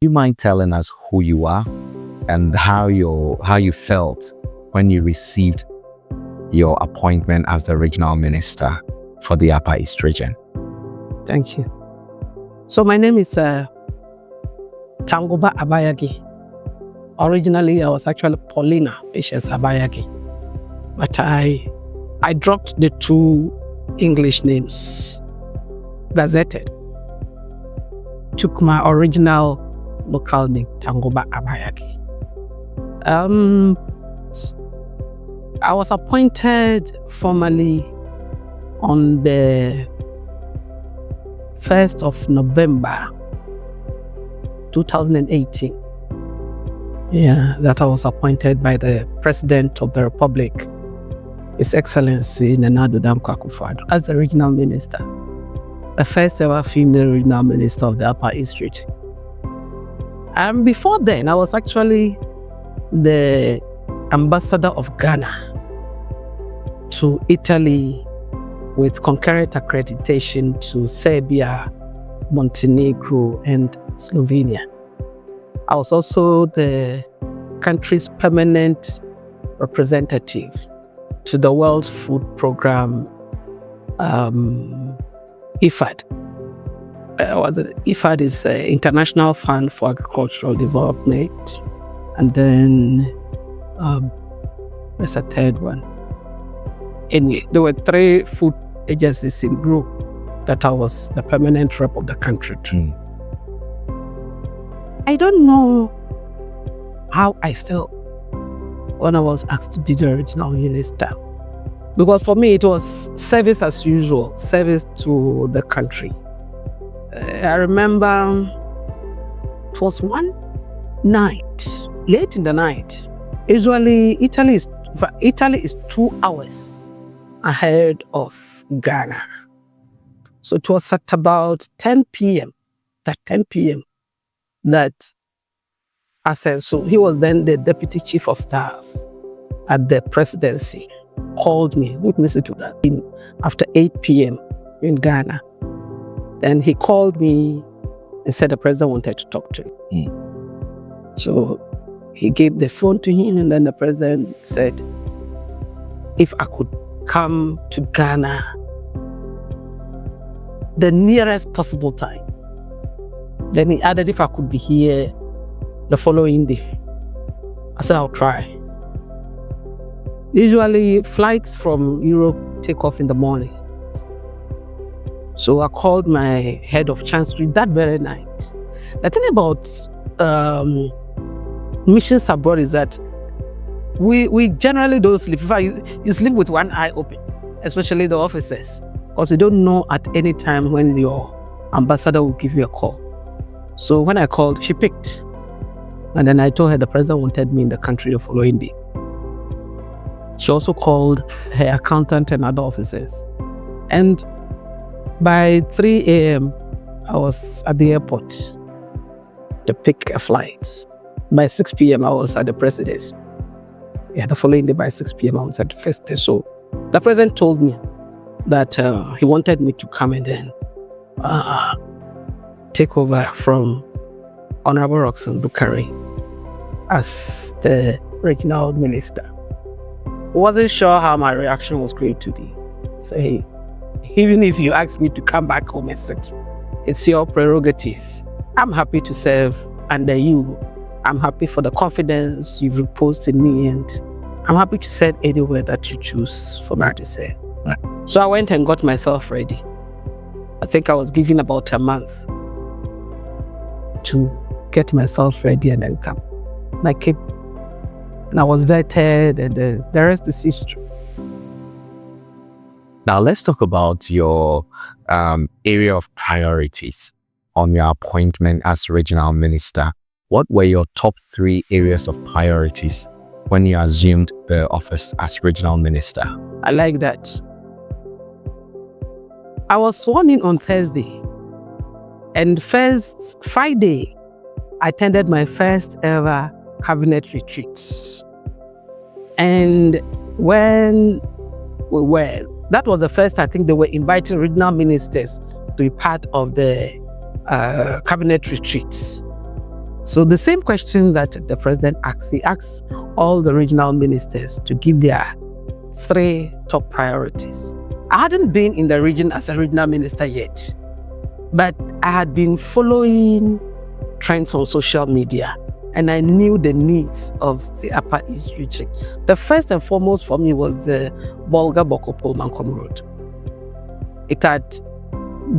you mind telling us who you are and how you felt when you received your appointment as the regional minister for the Upper East region? Thank you. So my name is Tangoba Abayage. Originally, I was actually Paulina Patience Abayage, but I dropped the two English names, gazetted, took my original local name, Tangoba Abayage. I was appointed formally on the 1st of November 2018. Yeah, that I was appointed by the President of the Republic, His Excellency Nana Addo Dankwa Akufo-Addo, as the regional minister, the first ever female regional minister of the Upper East region. And before then, I was actually the ambassador of Ghana to Italy with concurrent accreditation to Serbia, Montenegro, and Slovenia. I was also the country's permanent representative to the World Food Program, IFAD. IFAD is International Fund for Agricultural Development. And then, there's a third one. Anyway, there were 3 food agencies in group that I was the permanent rep of the country to. I don't know how I felt when I was asked to be the regional minister. Because for me, it was service as usual, service to the country. I remember it was one night, late in the night. Usually, Italy is 2 hours ahead of Ghana. So it was at about 10 p.m. that I said, so he was then the deputy chief of staff at the presidency, called me, witness to that, after 8 p.m. in Ghana. Then he called me and said the president wanted to talk to him. So he gave the phone to him, and then the president said, if I could come to Ghana the nearest possible time. Then he added if I could be here the following day. I said, I'll try. Usually flights from Europe take off in the morning. So I called my head of chancellery that very night. The thing about missions abroad is that we generally don't sleep. In fact, you sleep with one eye open, especially the officers, because you don't know at any time when your ambassador will give you a call. So when I called, she picked. And then I told her the president wanted me in the country the following day. She also called her accountant and other officers. And by 3 a.m., I was at the airport to pick a flight. By 6 p.m., I was at the presidency. Yeah, the following day by 6 p.m., I was at the first day. So the president told me that he wanted me to come and then take over from Honorable Roxanne Bukari as the regional minister. Wasn't sure how my reaction was going to be. So, hey, even if you ask me to come back home and sit, it's your prerogative. I'm happy to serve under you. I'm happy for the confidence you've reposed in me, and I'm happy to serve anywhere that you choose for me to serve. Right. So I went and got myself ready. I think I was given about a month to get myself ready and then come. And I came. And I was vetted, and the rest is history. Now let's talk about your area of priorities on your appointment as regional minister. What were your top 3 areas of priorities when you assumed the office as regional minister? I like that. I was sworn in on Thursday, and first Friday, I attended my first ever cabinet retreat. And when we were, that was the first, I think they were inviting regional ministers to be part of the cabinet retreats. So the same question that the president asked, he asked all the regional ministers to give their 3 top priorities. I hadn't been in the region as a regional minister yet, but I had been following trends on social media, and I knew the needs of the Upper East region. The first and foremost for me was the Bolga-Boko-Pullman Road. It had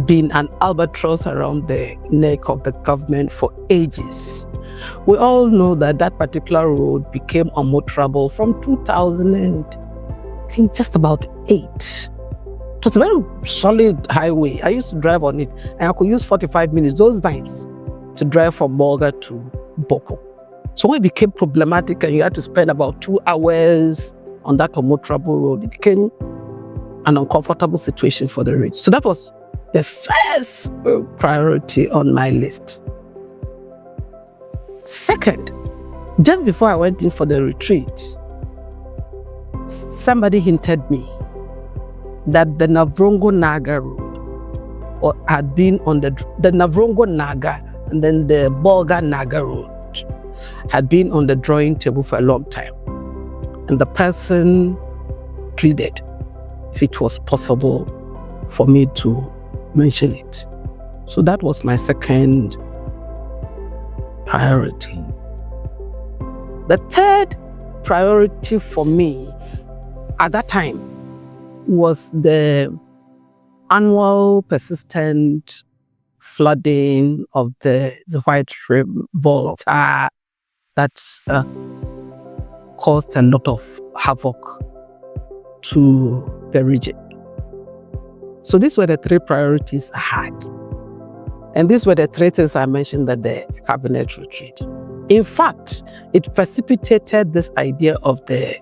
been an albatross around the neck of the government for ages. We all know that that particular road became unmotorable from 2000 and I think just about 8. It was a very solid highway. I used to drive on it, and I could use 45 minutes those times to drive from Bolga to Boko. So when it became problematic and you had to spend about 2 hours on that unmotorable road, it became an uncomfortable situation for the rich. So that was the first priority on my list. Second, just before I went in for the retreat, somebody hinted me that the Navrongo-Naga road had been on the Navrongo-Naga and then the Bolga-Naga road had been on the drawing table for a long time. And the person pleaded if it was possible for me to mention it. So that was my second priority. The third priority for me at that time was the annual persistent flooding of the White Volta that caused a lot of havoc to the region. So these were the 3 priorities I had. And these were the 3 things I mentioned at the cabinet retreat. In fact, it precipitated this idea of the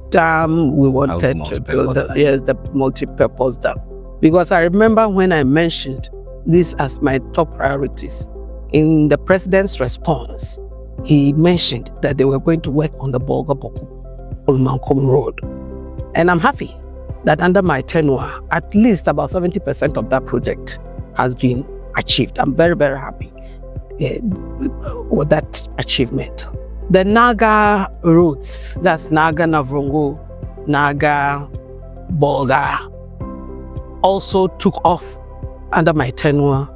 dam we wanted to build. The multi-purpose dam. Because I remember when I mentioned this as my top priorities, in the president's response, he mentioned that they were going to work on the Bolga-Boko-Pullman road. And I'm happy that under my tenure, at least about 70% of that project has been achieved. I'm very, very happy with that achievement. The Naga routes, that's Naga, Navrongo, Naga, Bolga, also took off under my tenure.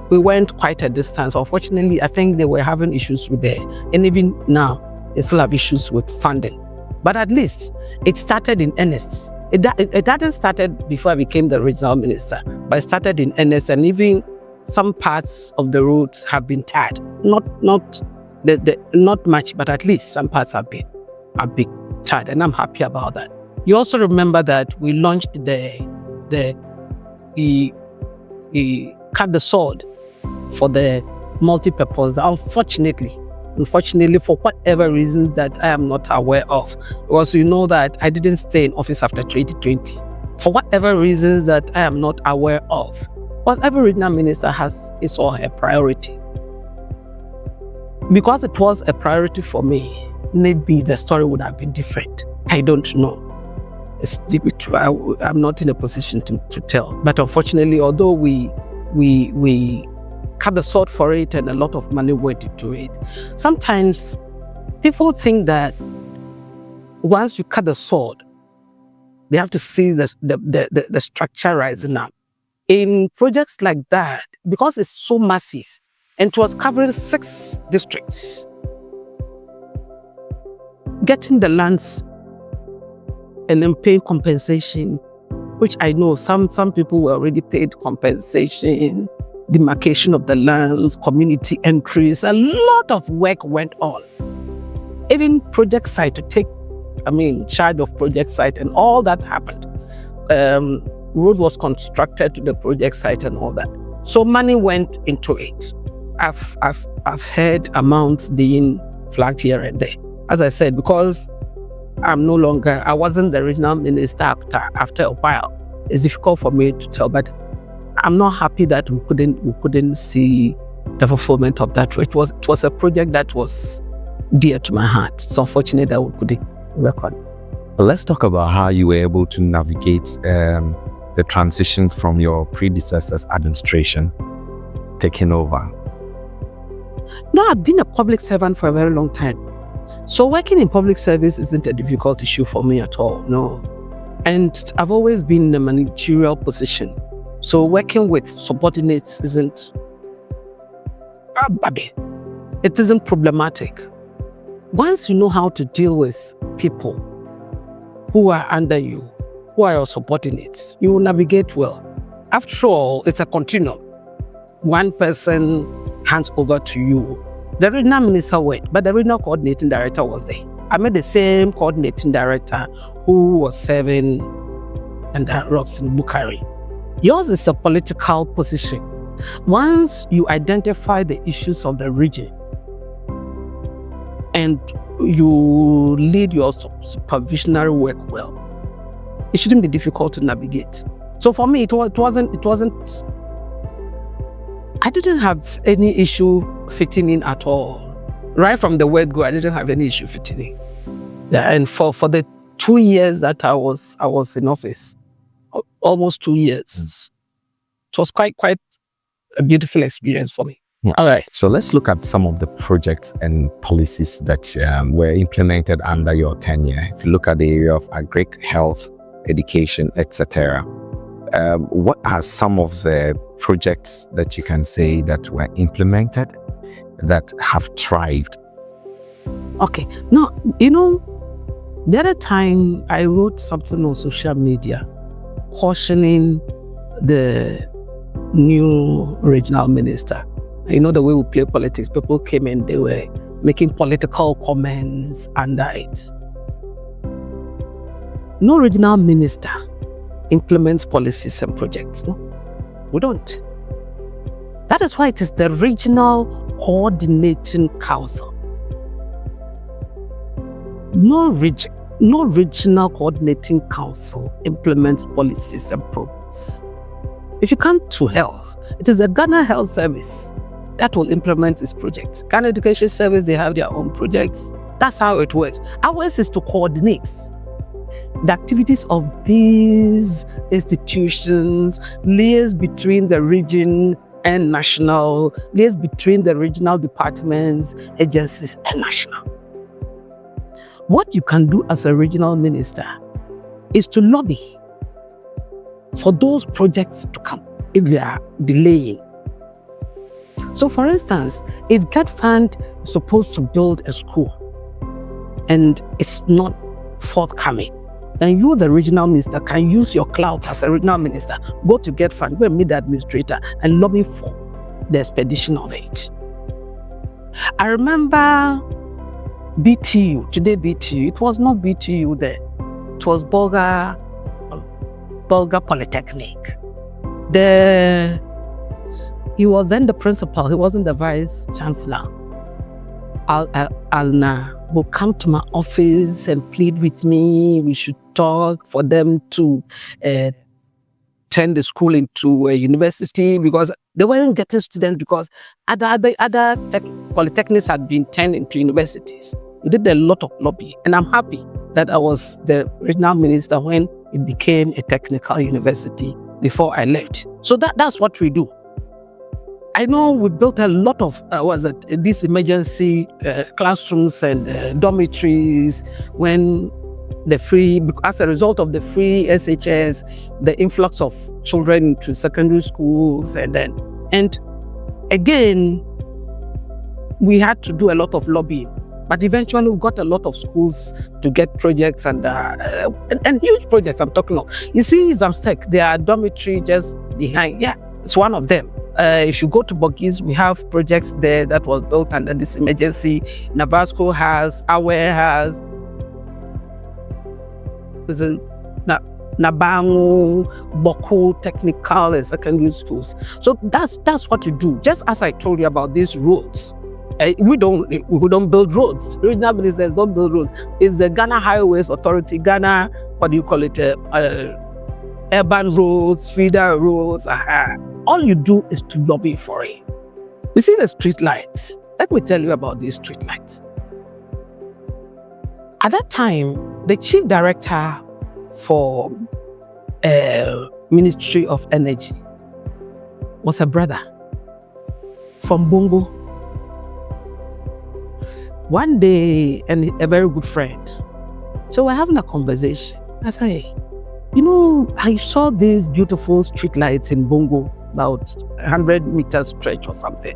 We went quite a distance. Unfortunately, I think they were having issues with it. And even now, they still have issues with funding. But at least it started in earnest. It hadn't started before I became the regional minister, but it started in earnest, and even some parts of the roads have been tarred. Not much, but at least some parts have been tarred, and I'm happy about that. You also remember that we launched we cut the sword for the multi-purpose. Unfortunately, for whatever reasons that I am not aware of, because you know that I didn't stay in office after 2020. For whatever reasons that I am not aware of, because every regional minister has his or her priority. Because it was a priority for me, maybe the story would have been different. I don't know. I'm not in a position to tell. But unfortunately, although we cut the sword for it and a lot of money went into it, sometimes people think that once you cut the sword, they have to see the structure rising up. In projects like that, because it's so massive, and it was covering 6 districts, getting the lands and then paying compensation, which I know some people were already paid compensation, demarcation of the lands, community entries, a lot of work went on. Even project site to take, charge of project site, and all that happened. Road was constructed to the project site and all that. So money went into it. I've heard amounts being flagged here and there. As I said, because I wasn't the regional minister after a while, it's difficult for me to tell, but I'm not happy that we couldn't see the fulfillment of that. It was a project that was dear to my heart. It's unfortunate that we couldn't work on it. Let's talk about how you were able to navigate the transition from your predecessor's administration taking over? No, I've been a public servant for a very long time. So working in public service isn't a difficult issue for me at all, no. And I've always been in a managerial position. So working with subordinates isn't problematic. Once you know how to deal with people who are under you, who are your subordinates, you will navigate well. After all, it's a continuum. One person hands over to you. The regional minister went, but the regional coordinating director was there. I met the same coordinating director who was serving under Robson Bukari. Yours is a political position. Once you identify the issues of the region and you lead your supervisionary work well, it shouldn't be difficult to navigate. So for me, it wasn't. I didn't have any issue fitting in at all. Right from the word go, I didn't have any issue fitting in. Yeah, and for the 2 years that I was in office, almost 2 years, it was quite a beautiful experience for me. Yeah. All right, so let's look at some of the projects and policies that were implemented under your tenure. If you look at the area of agric, health, education, etc., what are some of the projects that you can say that were implemented that have thrived? Okay, now, the other time I wrote something on social media cautioning the new regional minister. The way we play politics, people came in, they were making political comments under it. No regional minister implements policies and projects. No, we don't. That is why it is the Regional Coordinating Council. No regional coordinating council implements policies and programs. If you come to health, it is the Ghana Health Service that will implement its projects. Ghana Education Service, they have their own projects. That's how it works. Ours is to coordinate the activities of these institutions, liaise between the region and national, liaise between the regional departments, agencies, and national. What you can do as a regional minister is to lobby for those projects to come if they are delaying. So for instance, if GET Fund is supposed to build a school and it's not forthcoming, then you, the regional minister, can use your clout as a regional minister, go to GET Fund, go and meet the administrator and lobby for the expedition of it. I remember BTU, today BTU, it was not BTU there, it was Bolga Polytechnic. He was then the principal, he wasn't the vice chancellor. Alna will come to my office and plead with me, we should talk for them to turn the school into a university, because they weren't getting students because other polytechnics had been turned into universities. We did a lot of lobby, and I'm happy that I was the regional minister when it became a technical university before I left. So that's what we do. I know we built a lot of these emergency classrooms and dormitories when as a result of the free SHS, the influx of children to secondary schools, and again, we had to do a lot of lobbying. But eventually we got a lot of schools to get projects and huge projects I'm talking of. You see, Zamstek, there are dormitory just behind. Yeah, it's one of them. If you go to Bogis, we have projects there that was built under this emergency. Nabasco has, Aware has, Nabangu, Boku, technical and secondary schools. So that's what you do. Just as I told you about these roads. We don't build roads. Regional ministers don't build roads. It's the Ghana Highways Authority, Ghana, urban roads, feeder roads. All you do is to lobby for it. You see the street lights. Let me tell you about these street lights. At that time, the chief director for Ministry of Energy was a brother. from Bongo. One day, and a very good friend. So we're having a conversation. I say, I saw these beautiful street lights in Bongo, about 100 meters stretch or something.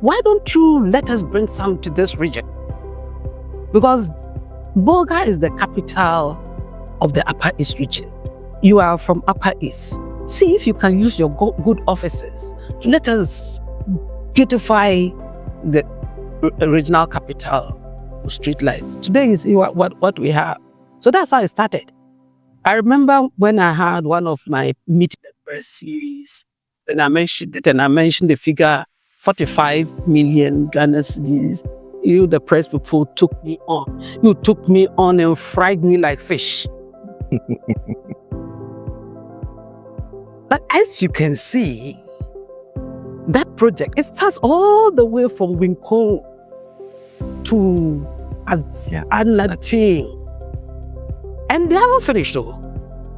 Why don't you let us bring some to this region? Because Bolga is the capital of the Upper East region. You are from Upper East. See if you can use your good offices to let us beautify the regional capital street lights. Today is what we have. So that's how it started. I remember when I had one of my Meet the Press series, and I mentioned it, and I mentioned the figure 45 million Ghana cedis. You, the press people, took me on. You took me on and fried me like fish. But as you can see, that project, it starts all the way from Winko to Anlatin. And they haven't finished though.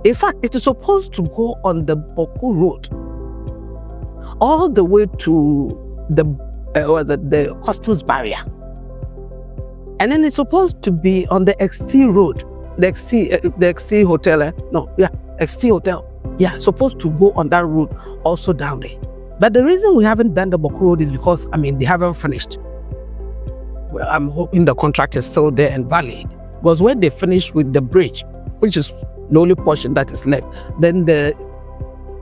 In fact, it is supposed to go on the Boku Road all the way to the customs barrier. And then it's supposed to be on the XT Road, the XT Hotel. XT Hotel. Yeah, supposed to go on that road also down there. But the reason we haven't done the Boku Road is because, they haven't finished. Well, I'm hoping the contract is still there and valid. Because when they finish with the bridge, which is the only portion that is left, then the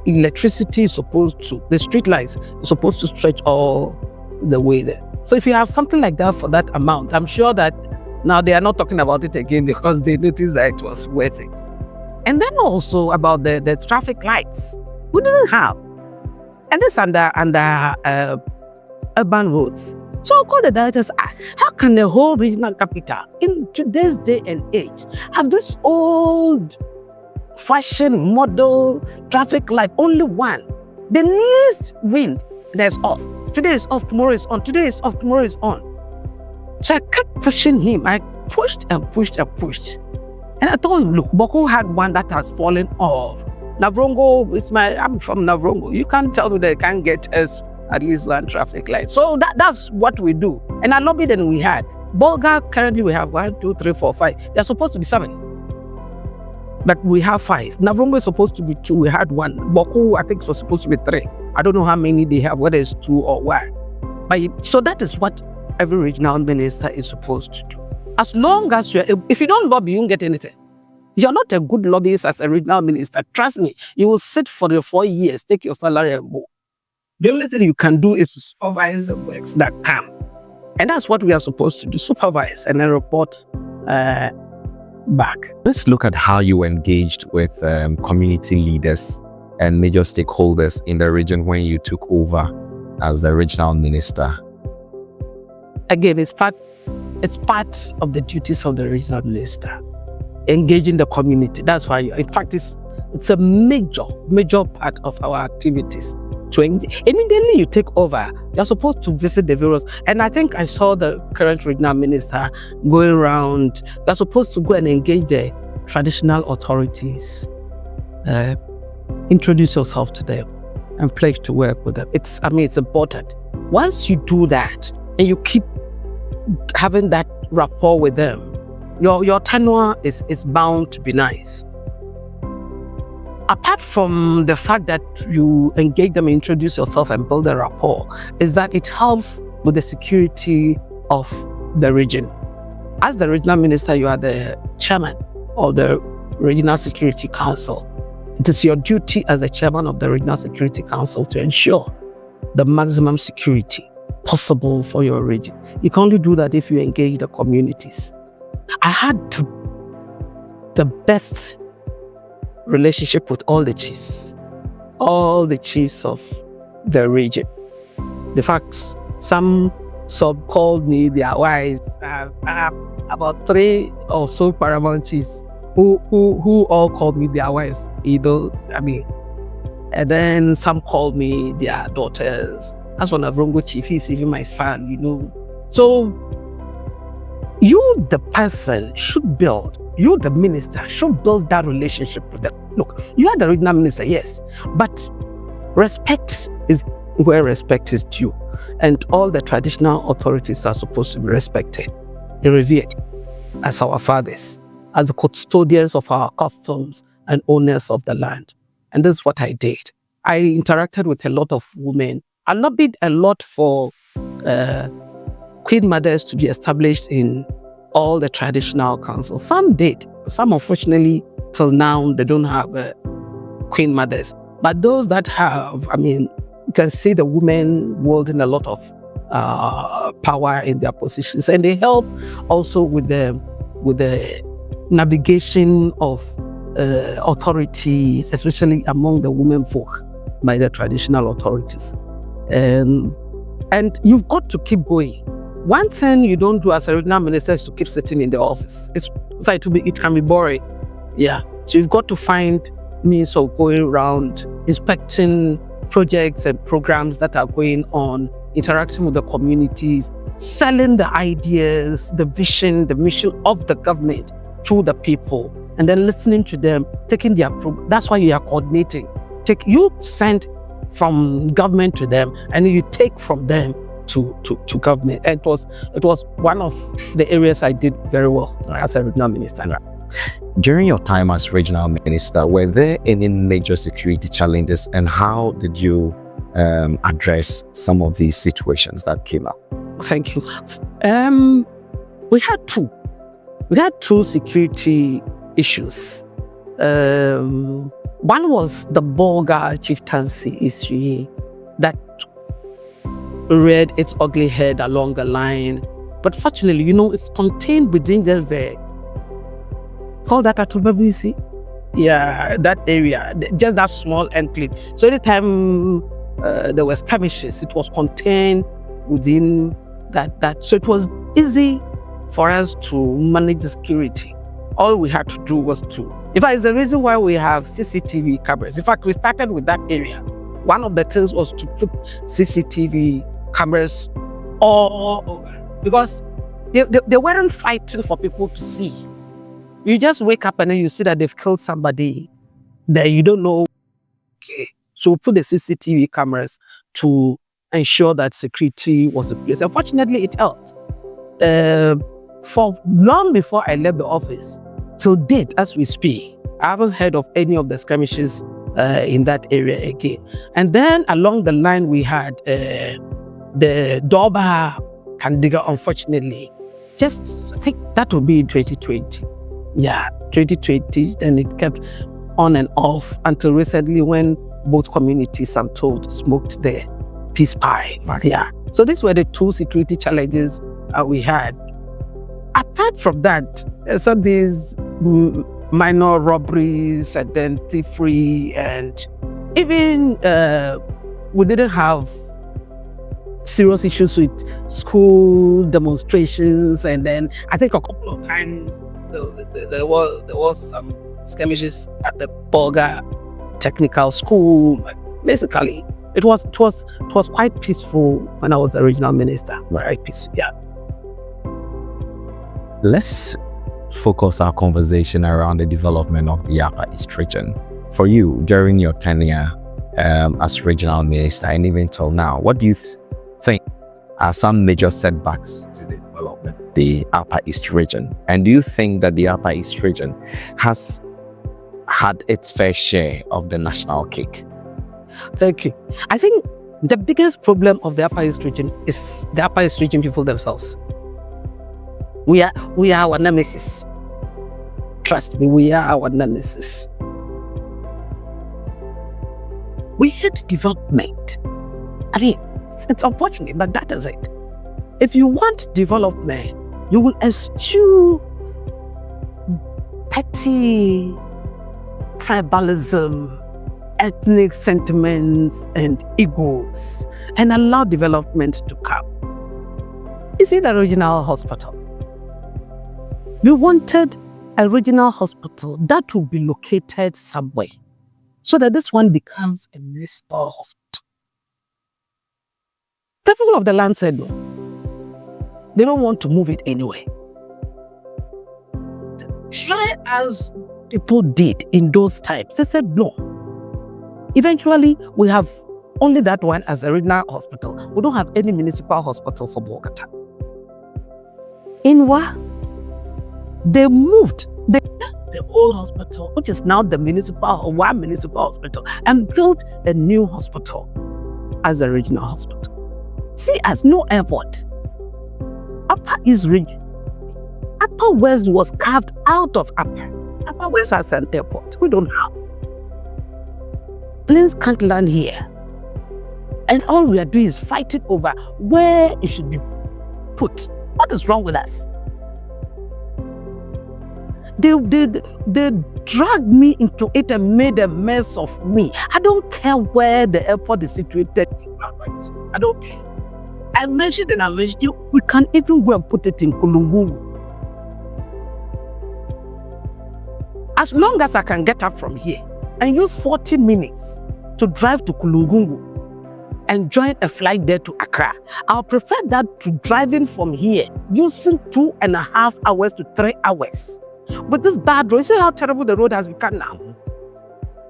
electricity is the street lights is supposed to stretch all the way there. So if you have something like that for that amount, I'm sure that now they are not talking about it again because they noticed that it was worth it. And then also about the traffic lights, we didn't have. And this under urban roads. So I'll call the directors, how can the whole regional capital in today's day and age have this old fashion model traffic light, only one? The least wind, there's off. Today is off, tomorrow is on. Today is off, tomorrow is on. So I kept pushing him. I pushed and pushed and pushed. And I told him, look, Boko had one that has fallen off. Navrongo, I'm from Navrongo. You can't tell me they can't get us at least one traffic light. So that's what we do. And I lobbied and we had. Bolga, currently we have 1, 2, 3, 4, 5. They're supposed to be 7. But we have 5. Navrongo is supposed to be 2. We had 1. Boko, I think, was supposed to be 3. I don't know how many they have, whether it's 2 or 1. But so that is what every regional minister is supposed to do. As long as if you don't lobby, you won't get anything. You're not a good lobbyist as a regional minister. Trust me, you will sit for the 4 years, take your salary and go. The only thing you can do is to supervise the works that come. And that's what we are supposed to do, supervise and then report back. Let's look at how you engaged with community leaders and major stakeholders in the region when you took over as the regional minister. Again, it's part of the duties of the regional minister. Engaging the community. That's why, in fact, it's a major part of our activities. Immediately you take over, you're supposed to visit the various, and I think I saw the current regional minister going around. They're supposed to go and engage the traditional authorities, introduce yourself to them, and pledge to work with them. It's important. Once you do that, and you keep having that rapport with them, your tenure is bound to be nice. Apart from the fact that you engage them, introduce yourself and build a rapport, is that it helps with the security of the region. As the regional minister, you are the chairman of the Regional Security Council. It is your duty as the chairman of the Regional Security Council to ensure the maximum security possible for your region. You can only do that if you engage the communities. I had the best relationship with all the chiefs of the region. The fact, some sub called me their wives. I have about 3 or so paramount chiefs who all called me their wives. And then some called me their daughters. As one of Rongo chief, he's even my son, So you, the person, you, the minister, should build that relationship with them. Look, you are the regional minister, yes, but respect is where respect is due. And all the traditional authorities are supposed to be respected and revered as our fathers, as the custodians of our customs and owners of the land. And this is what I did. I interacted with a lot of women. I lobbied a lot for queen mothers to be established in all the traditional councils. Some did. Some, unfortunately, till now, they don't have queen mothers. But those that have, you can see the women wielding a lot of power in their positions, and they help also with the navigation of authority, especially among the women folk, by the traditional authorities. And you've got to keep going. One thing you don't do as a regional minister is to keep sitting in the office. It can be boring. Yeah. So you've got to find means of going around, inspecting projects and programs that are going on, interacting with the communities, selling the ideas, the vision, the mission of the government to the people, and then listening to them, taking their that's why you are coordinating. You send from government to them, and you take from them to government. And it was one of the areas I did very well as a regional minister. During your time as regional minister, were there any major security challenges, and how did you address some of these situations that came up? Thank you. We had two. We had two security issues. One was the Bolga chieftaincy issue that reared its ugly head along the line. But fortunately, it's contained within the call that Atubabisi. Yeah, that area, just that small enclave. So anytime there were skirmishes, it was contained within that. So it was easy for us to manage the security. All we had to do was in fact, it's the reason why we have CCTV cameras. In fact, we started with that area. One of the things was to put CCTV cameras all over, because they weren't fighting for people to see. You just wake up and then you see that they've killed somebody that you don't know. Okay. So we put the CCTV cameras to ensure that security was in place. Unfortunately, it helped. For long before I left the office, till date, as we speak, I haven't heard of any of the skirmishes in that area again. And then along the line, we had the Doba Kandiga, unfortunately. I think that would be in 2020. Yeah, 2020, and it kept on and off until recently when both communities, I'm told, smoked the peace pie. Yeah. So these were the two security challenges we had. Apart from that, some these minor robberies and then thievery, and even we didn't have serious issues with school demonstrations, and then I think a couple of times there was some skirmishes at the Bolga Technical School. Basically, it was quite peaceful when I was the regional minister. Right, peaceful. Yeah. Let's focus our conversation around the development of the Upper East region. For you, during your tenure as regional minister, and even till now, what do you think are some major setbacks to the development of the Upper East region? And do you think that the Upper East region has had its fair share of the national cake? Thank you. I think the biggest problem of the Upper East region is the Upper East region people themselves. We are our nemesis. Trust me, we are our nemesis. We hate development. I mean, it's unfortunate, but that is it. If you want development, you will eschew petty tribalism, ethnic sentiments, and egos, and allow development to come. Is it a regional hospital? We wanted a regional hospital that will be located somewhere so that this one becomes a municipal hospital. The people of the land said no. They don't want to move it anyway. Try as people did in those times. They said no. Eventually, we have Only that one as a regional hospital. We don't have any municipal hospital for Bogota. In what? They moved the old hospital, which is now the one municipal hospital, and built a new hospital as a regional hospital. See, as no airport. Upper East region. Upper West was carved out of Upper. Upper West has an airport. We don't have. Planes can't land here. And all we are doing is fighting over where it should be put. What is wrong with us? They dragged me into it and made a mess of me. I don't care where the airport is situated. I don't care. I mentioned and I mentioned you, we can even go and put it in Kulungungu. As long as I can get up from here and use 40 minutes to drive to Kulungungu and join a flight there to Accra, I'll prefer that to driving from here using 2.5 hours to 3 hours. But this bad road, you see how terrible the road has become now?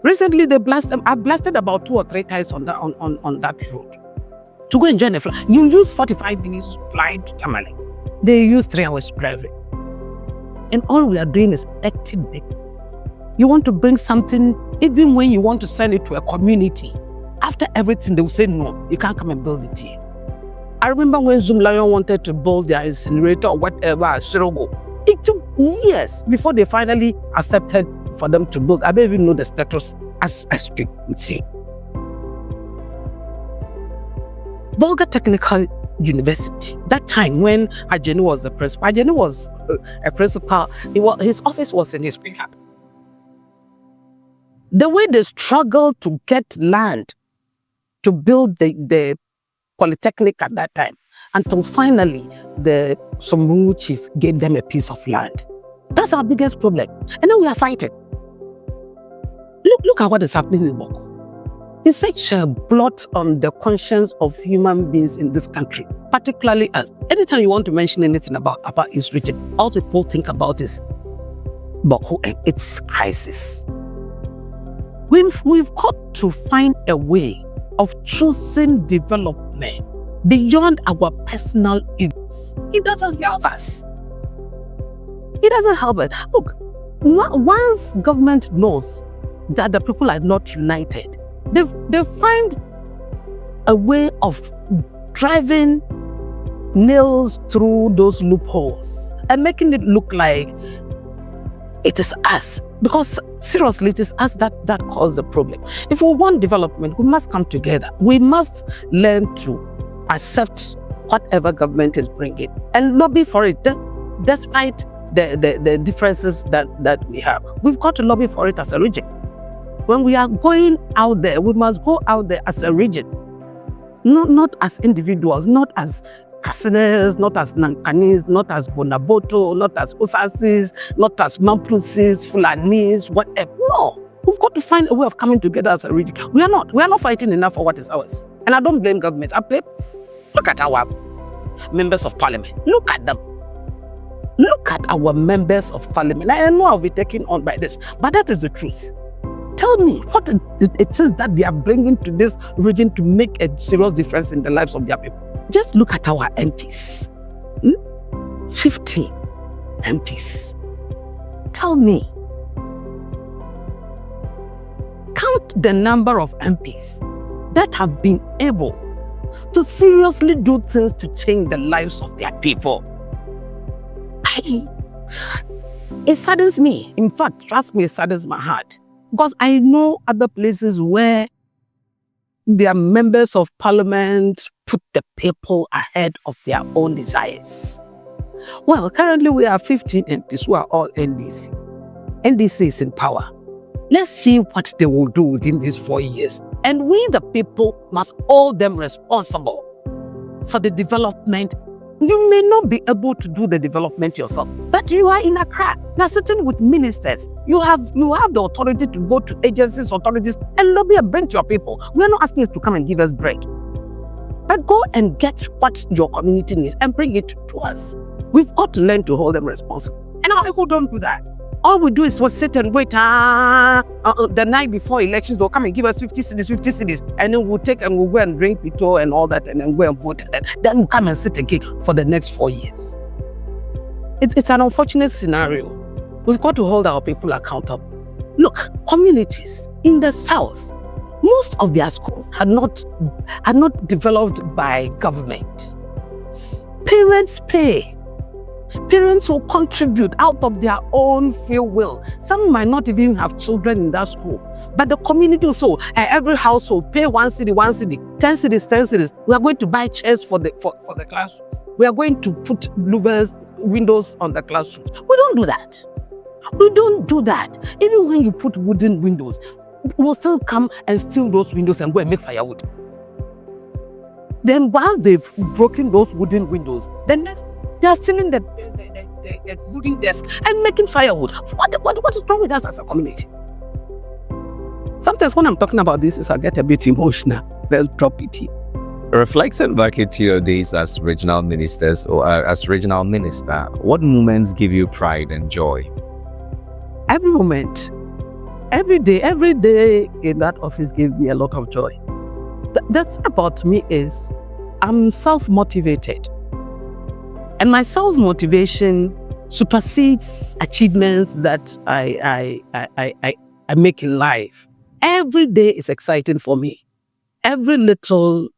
Recently, I blasted about 2 or 3 times on that road. To go and join a flight, you use 45 minutes to fly to Tamale. They use 3 hours to drive it. And all we are doing is acting big. You want to bring something, even when you want to send it to a community, after everything, they will say, no, you can't come and build it here. I remember when Zoom Lion wanted to build their incinerator or whatever at Shirogo. It took years before they finally accepted for them to build. I don't even know the status as I speak with you. Volga Technical University, that time when Ajeni was the principal, Ajeni was a principal, his office was in his pickup. The way they struggled to get land to build the polytechnic at that time, until finally the Somru chief gave them a piece of land. That's our biggest problem. And then we are fighting. Look at what is happening in Boko. It's such a blot on the conscience of human beings in this country, particularly us. Anytime you want to mention anything about Upper East region, all people think about is Boko and its crisis. We've got to find a way of choosing development beyond our personal interests. It doesn't help us. It doesn't help us. Look, once government knows that the people are not united, they find a way of driving nails through those loopholes and making it look like it is us. Because seriously, it is us that caused the problem. If we want development, we must come together. We must learn to accept whatever government is bringing and lobby for it, despite the differences that we have. We've got to lobby for it as a region. When we are going out there, we must go out there as a region, not as individuals, not as Kasines, not as Nankanis, not as Bonaboto, not as Usasis, not as Mamprusis, Fulanis, whatever. No, we've got to find a way of coming together as a region. We are not fighting enough for what is ours. And I don't blame governments. I blame us. Look at our members of parliament. Look at them. Look at our members of parliament. I know I'll be taken on by this, but that is the truth. Tell me what it is that they are bringing to this region to make a serious difference in the lives of their people. Just look at our MPs. 15 MPs. Tell me. Count the number of MPs that have been able to seriously do things to change the lives of their people. It saddens me. In fact, trust me, it saddens my heart. Because I know other places where their members of parliament put the people ahead of their own desires. Well, currently we have 15 MPs who are all NDC. NDC is in power. Let's see what they will do within these 4 years. And we, the people, must hold them responsible for the development. You may not be able to do the development yourself, but you are in Accra. You are sitting with ministers. You have the authority to go to agencies, authorities, and lobby and bring to your people. We are not asking you to come and give us bread. But go and get what your community needs and bring it to us. We've got to learn to hold them responsible. And our people don't do that. All we do is we'll sit and wait. The night before elections, they'll come and give us 50 cities, and then we'll take and we'll go and drink Pito and all that, and then go and vote. And then we'll come and sit again for the next 4 years. It's an unfortunate scenario. We've got to hold our people accountable. Look, communities in the South, most of their schools are not developed by government. Parents pay. Parents will contribute out of their own free will. Some might not even have children in that school. But the community also, every household pay 1 cedi, 10 cedis, 10 cedis. We are going to buy chairs for the classrooms. We are going to put louvers, windows on the classrooms. We don't do that. We don't do that. Even when you put wooden windows, we'll still come and steal those windows and go and make firewood. Then once they've broken those wooden windows, then they are stealing the wooden desk and making firewood. What is wrong with us as a community? Sometimes when I'm talking about this, I get a bit emotional. They'll drop it here. Reflecting back into your days as regional ministers or as regional minister, what moments give you pride and joy? Every moment, every day in that office gave me a lot of joy. That's about me is I'm self-motivated. And my self-motivation supersedes achievements that I make in life. Every day is exciting for me. Every little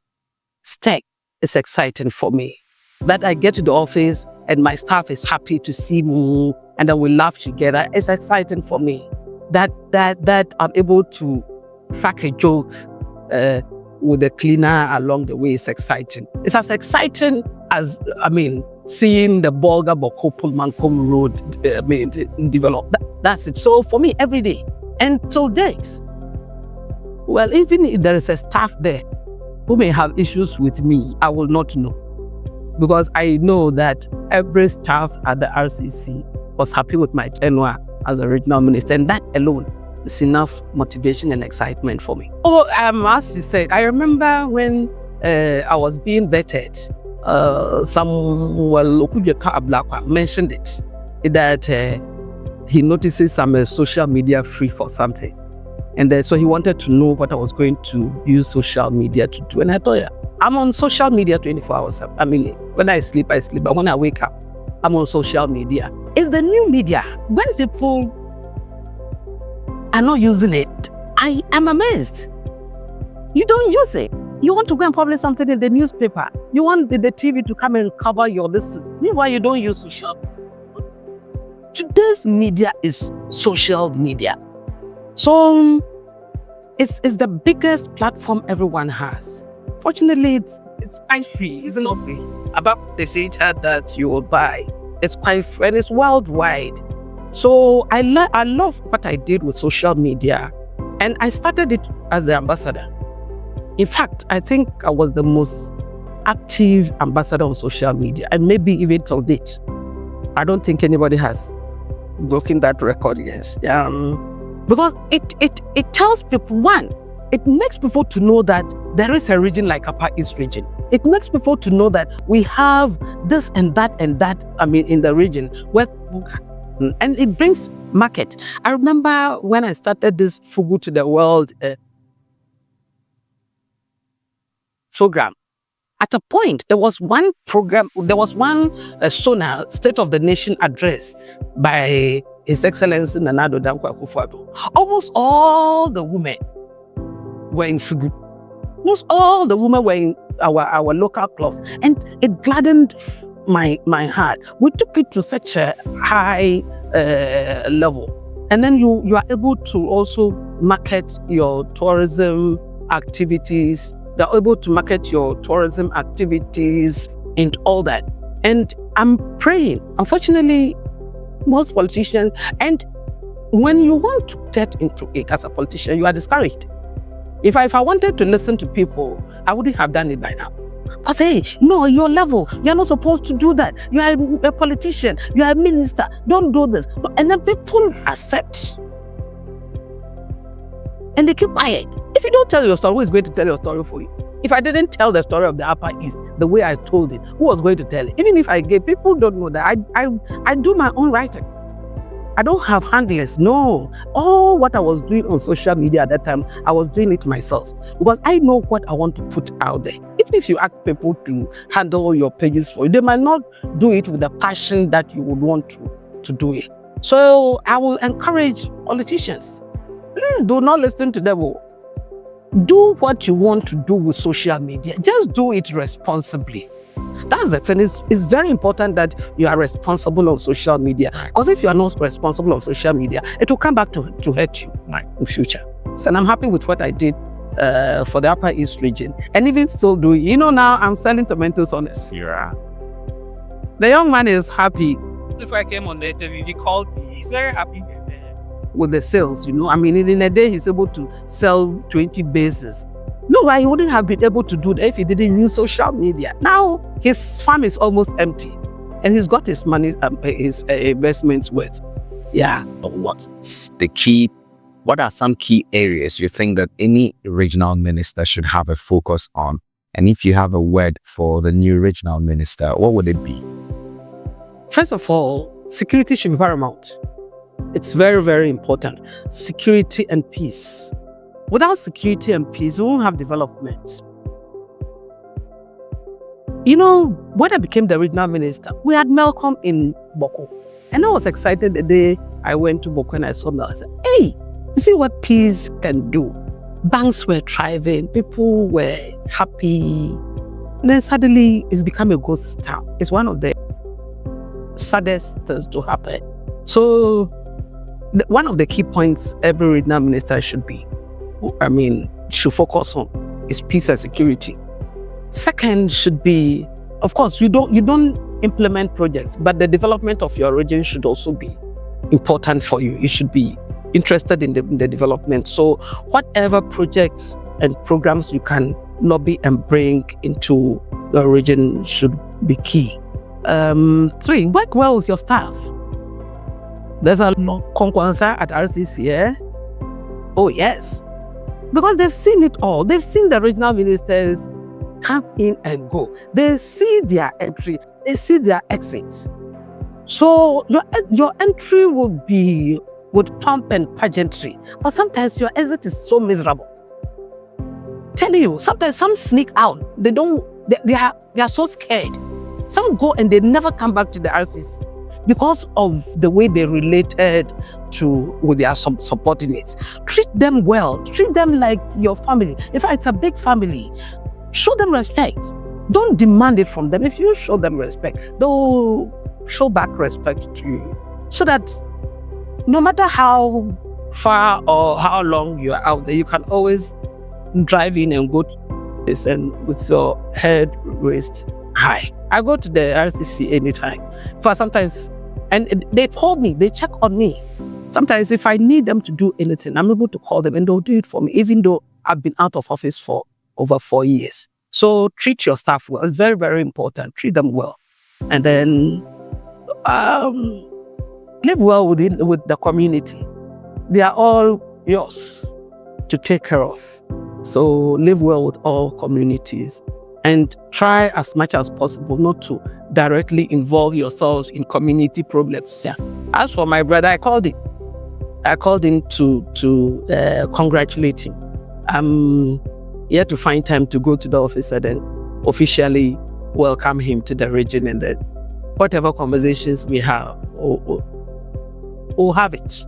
step is exciting for me. That I get to the office and my staff is happy to see me and that we laugh together. It's exciting for me. That I'm able to crack a joke with the cleaner along the way is exciting. It's as exciting as, seeing the Bolga Boko Pullman-Kom Road develop. That's it. So for me, every day, until date, well, even if there is a staff there who may have issues with me, I will not know. Because I know that every staff at the RCC was happy with my tenure as a regional minister, and that alone is enough motivation and excitement for me. As you said, I remember when I was being vetted, Samuel Okudjeka Ablakwa mentioned it, that he notices I'm social media free for something. And so he wanted to know what I was going to use social media to do. And I told him, I'm on social media 24 hours. When I sleep, but when I wake up, I'm on social media. It's the new media. When people are not using it, I am amazed. You don't use it. You want to go and publish something in the newspaper. You want the TV to come and cover your list. Meanwhile, you don't use social. Today's media is social media. So it's the biggest platform everyone has. Fortunately, it's quite free. It's not free. About the data that you will buy, it's quite free and it's worldwide. So I love what I did with social media, and I started it as the ambassador. In fact, I think I was the most active ambassador on social media, and maybe even till date. I don't think anybody has broken that record yet. Because it tells people, one, it makes people to know that there is a region like Upper East region. It makes people to know that we have this and that in the region where, and it brings market. I remember when I started this Fugu to the World program. At a point, there was one Sona State of the Nation address by His Excellency Nana Addo Dankwa Akufo-Addo. Almost all the women were in Fugu. Almost all the women were in our local clubs, and it gladdened my heart. We took it to such a high level, and then you are able to also market your tourism activities. They're able to market your tourism activities and all that. And I'm praying. Unfortunately, most politicians, and when you want to get into it as a politician, you are discouraged. If I wanted to listen to people, I wouldn't have done it by now. Because, hey, no, your level, you're not supposed to do that. You are a politician, you are a minister, don't do this. And then people accept. And they keep quiet. If you don't tell your story, who is going to tell your story for you? If I didn't tell the story of the Upper East the way I told it, who was going to tell it? Even if I gave, people don't know that I do my own writing. I don't have handlers. No. All what I was doing on social media at that time, I was doing it myself because I know what I want to put out there. Even if you ask people to handle your pages for you, they might not do it with the passion that you would want to do it. So I will encourage politicians. Please do not listen to them. Do what you want to do with social media. Just do it responsibly. That's the thing. It's very important that you are responsible on social media. Because if you are not responsible on social media, it will come back to hurt you in future. So I'm happy with what I did for the Upper East region. And even still doing, now I'm selling tomatoes on it. Yeah. The young man is happy. Before I came on the interview, he called me. He's very happy with the sales, I mean, in a day, he's able to sell 20 bases. No, he wouldn't have been able to do that if he didn't use social media. Now, his farm is almost empty. And he's got his money, his investments worth. Yeah. What are some key areas you think that any regional minister should have a focus on? And if you have a word for the new regional minister, what would it be? First of all, security should be paramount. It's very, very important. Security and peace. Without security and peace, we won't have development. When I became the regional minister, we had Malcolm in Boko. And I was excited the day I went to Boko and I saw Malcolm. I said, hey, see what peace can do. Banks were thriving, people were happy. And then suddenly it's become a ghost town. It's one of the saddest things to happen. So one of the key points every regional minister should focus on is peace and security. Second should be, of course, you don't implement projects, but the development of your region should also be important for you. You should be interested in the development. So whatever projects and programs you can lobby and bring into your region should be key. 3, work well with your staff. There's a concurrency at RCC, eh? Oh, yes. Because they've seen it all. They've seen the regional ministers come in and go. They see their entry. They see their exit. So your entry will be with pomp and pageantry. But sometimes your exit is so miserable. Telling you, sometimes some sneak out. They are so scared. Some go and they never come back to the RCC. Because of the way they related with their subordinates. Treat them well. Treat them like your family. In fact, it's a big family. Show them respect. Don't demand it from them. If you show them respect, they'll show back respect to you. So that no matter how far or how long you are out there, you can always drive in and go to this and with your head raised high. I go to the RCC anytime. For sometimes, and they call me, they check on me. Sometimes if I need them to do anything, I'm able to call them and they'll do it for me, even though I've been out of office for over 4 years. So treat your staff well. It's very, very important. Treat them well. And then live well with the community. They are all yours to take care of. So live well with all communities. And try as much as possible not to directly involve yourselves in community problems. Yeah. As for my brother, I called him to congratulate him. I'm here to find time to go to the office and then officially welcome him to the region, and then whatever conversations we have, we'll have it.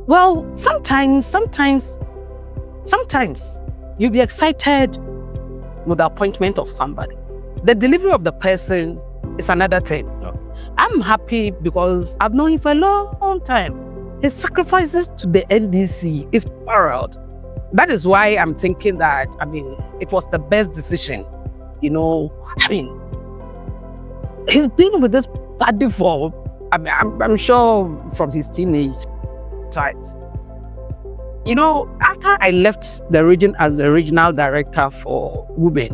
Well, sometimes you'll be excited with the appointment of somebody. The delivery of the person is another thing. I'm happy because I've known him for a long time. His sacrifices to the NDC is parallel. That is why I'm thinking that, it was the best decision. He's been with this party for, I'm sure from his teenage times. After I left the region as the regional director for women,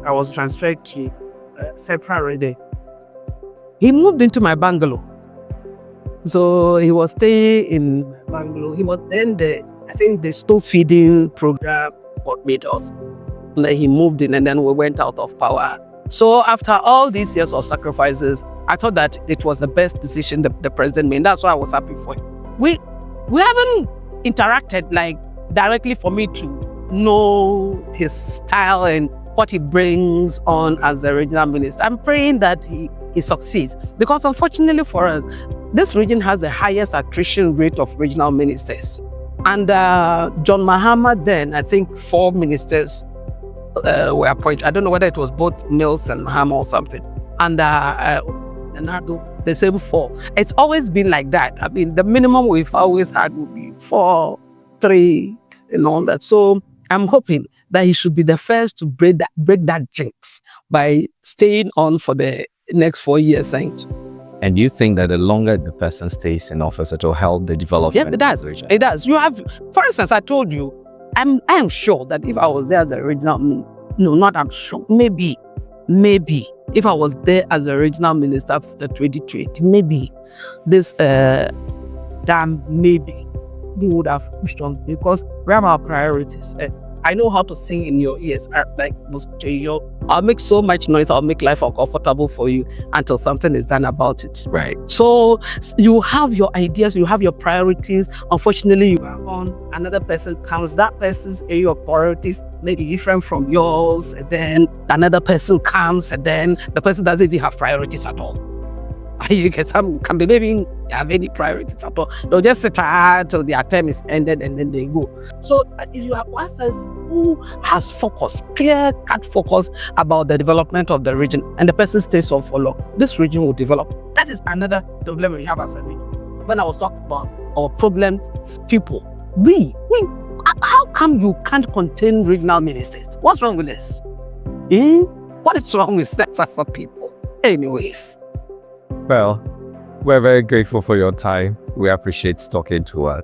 I was transferred to separate. He moved into my bungalow. So he was staying in bungalow. He was then the stove feeding program coordinators. And then he moved in and then we went out of power. So after all these years of sacrifices, I thought that it was the best decision the president made. That's why I was happy for it. We haven't interacted like directly for me to know his style and what he brings on as the regional minister. I'm praying that he succeeds, because unfortunately for us, this region has the highest attrition rate of regional ministers. And John Mahama then, I think 4 ministers were appointed. I don't know whether it was both Mills and Mahama or something. And the same 4. It's always been like that. I mean, the minimum we've always had would be 4, 3, and all that. So I'm hoping that he should be the first to break that jinx by staying on for the next 4 years. And you think that the longer the person stays in office, it will help the development? Yeah, it does. It does. You have, for instance, I told you, I am sure that if I was there as the original, no, not I'm sure, maybe, if I was there as the regional minister after 2020, maybe this dam, maybe we would have pushed on, because we have our priorities. I know how to sing in your ears. I'll make so much noise, I'll make life uncomfortable for you until something is done about it. Right. So you have your ideas, you have your priorities. Unfortunately, you are on, another person comes, that person's area of priorities may be different from yours, and then another person comes, and then the person doesn't even have priorities at all. You get some can be maybe have any priorities at all. They'll just sit till their term is ended and then they go. So if you have one person who has focus, clear-cut focus about the development of the region, and the person stays on for long, this region will develop. That is another problem we have as a region. When I was talking about our problems, people, how come you can't contain regional ministers? What's wrong with this? What is wrong with that as a people? Anyways. Well, we're very grateful for your time. We appreciate talking to us.